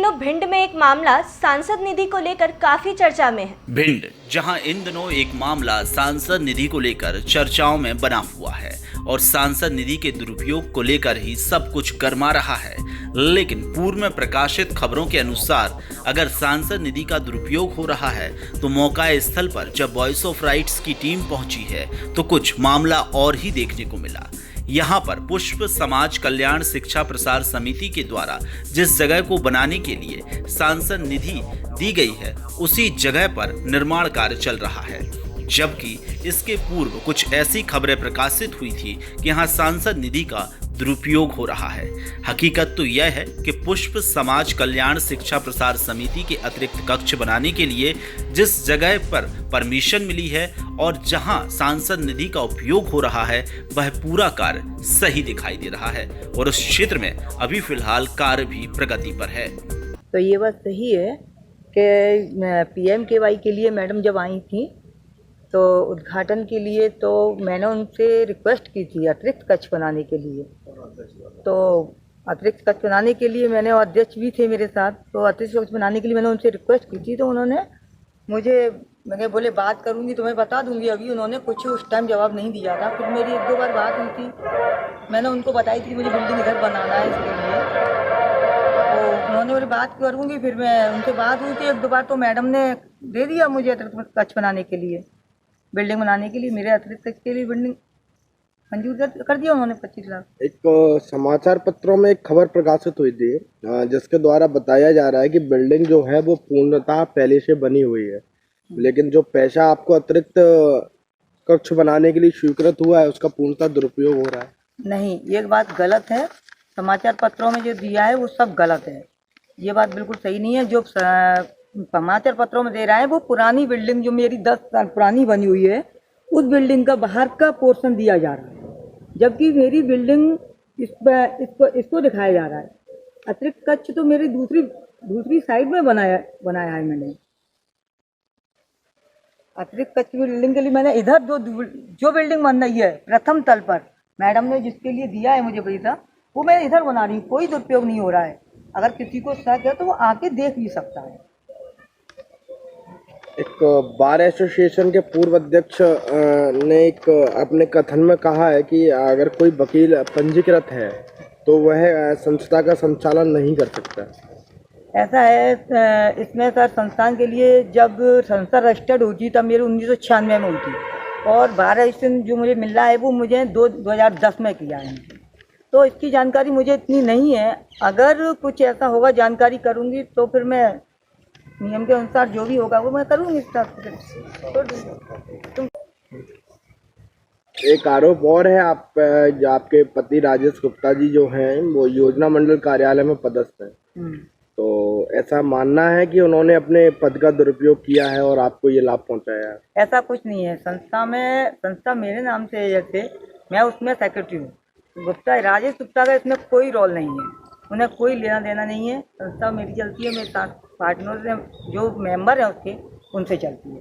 दिनों भिंड में एक मामला सांसद निधि को लेकर काफी चर्चा में है। भिंड, जहां इन दिनों एक मामला सांसद निधि को लेकर चर्चाओं में बना हुआ है और सांसद निधि के दुरुपयोग को लेकर ही सब कुछ गरमा रहा है। लेकिन पूर्व में प्रकाशित खबरों के अनुसार अगर सांसद निधि का दुरुपयोग हो रहा है तो मौका स्थल पर जब वॉइस ऑफ राइट्स की टीम पहुंची है तो कुछ मामला और ही देखने को मिला। यहाँ पर पुष्प समाज कल्याण शिक्षा प्रसार समिति के द्वारा जिस जगह को बनाने के लिए सांसद निधि दी गई है उसी जगह पर निर्माण कार्य चल रहा है, जबकि इसके पूर्व कुछ ऐसी खबरें प्रकाशित हुई थी कि यहाँ सांसद निधि का दुरुपयोग हो रहा है। हकीकत तो यह है कि पुष्प समाज कल्याण शिक्षा प्रसार समिति के अतिरिक्त कक्ष बनाने के लिए जिस जगह पर परमिशन मिली है और जहां सांसद निधि का उपयोग हो रहा है वह पूरा कार्य सही दिखाई दे रहा है और उस क्षेत्र में अभी फिलहाल कार्य भी प्रगति पर है। तो ये बात सही है कि PMKY के लिए मैडम जब आई थी तो उद्घाटन के लिए तो मैंने उनसे रिक्वेस्ट की थी अतिरिक्त कक्ष बनाने के लिए। तो अतिरिक्त कक्ष बनाने के लिए मैंने, और अध्यक्ष भी थे मेरे साथ, तो अतिरिक्त कक्ष बनाने के लिए मैंने उनसे रिक्वेस्ट की थी। तो उन्होंने मैंने बोले बात करूंगी तो मैं बता दूंगी। अभी उन्होंने कुछ उस टाइम जवाब नहीं दिया था। फिर मेरी एक दो बार बात हुई थी, मैंने उनको बताई थी कि मुझे बिल्डिंग इधर बनाना है इसके लिए। तो उन्होंने मेरी बात करूँगी, फिर मैं उनसे बात हुई थी एक दो बार, तो मैडम ने दे दिया मुझे अतिरिक्त कक्ष बनाने के लिए, बिल्डिंग बनाने के लिए, मेरे अतिरिक्त कक्ष के लिए बिल्डिंग मंजूर कर दिया उन्होंने 25 लाख। एक समाचार पत्रों में एक खबर प्रकाशित हुई थी जिसके द्वारा बताया जा रहा है कि बिल्डिंग जो है वो पूर्णतः पहले से बनी हुई है, लेकिन जो पैसा आपको अतिरिक्त कक्ष बनाने के लिए स्वीकृत हुआ है उसका पूर्णतः दुरुपयोग हो रहा है। नहीं, ये बात गलत है। समाचार पत्रों में जो दिया है वो सब गलत है। ये बात बिल्कुल सही नहीं है। जो समाचार पत्रों में दे रहा है वो पुरानी बिल्डिंग जो मेरी 10 साल पुरानी बनी हुई है उस बिल्डिंग का बाहर का पोर्शन दिया जा रहा है, जबकि मेरी बिल्डिंग इसको दिखाया जा रहा है। अतिरिक्त कक्ष तो मेरी दूसरी साइड में बनाया है मैंने। अतिरिक्त कक्ष बिल्डिंग के लिए मैंने इधर जो बिल्डिंग बन रही है प्रथम तल पर, मैडम ने जिसके लिए दिया है मुझे पैसा, वो मैं इधर बना रही हूँ। कोई दुरुपयोग नहीं हो रहा है। अगर किसी को शक है तो वो आके देख भी सकता है। एक बार एसोसिएशन के पूर्व अध्यक्ष ने एक अपने कथन में कहा है कि अगर कोई वकील पंजीकृत है तो वह संस्था का संचालन नहीं कर सकता। ऐसा है, इसमें सर संस्थान के लिए जब संस्था रजिस्टर्ड हुई थी तब मेरी 1996 में हुई थी, और 12 रजिस्ट्रेशन जो मुझे मिल रहा है वो मुझे 2010 में किया है। तो इसकी जानकारी मुझे इतनी नहीं है। अगर कुछ ऐसा होगा जानकारी करूँगी तो फिर मैं नियम के अनुसार जो भी होगा वो मैं करूँगी। एक आरोप और है, आपके पति राजेश गुप्ता जी जो हैं वो योजना मंडल कार्यालय में पदस्थ हैं। तो ऐसा मानना है कि उन्होंने अपने पद का दुरुपयोग किया है और आपको ये लाभ पहुंचाया है। ऐसा कुछ नहीं है। संस्था मेरे नाम से थे, मैं उसमें सेक्रेटरी हूँ। राजेश गुप्ता का इसमें कोई रोल नहीं है, उन्हें कोई लेना देना नहीं है। संस्था मेरी चलती है, मेरे साथ पार्टनर जो मेंबर हैं उसके, उनसे चलती है।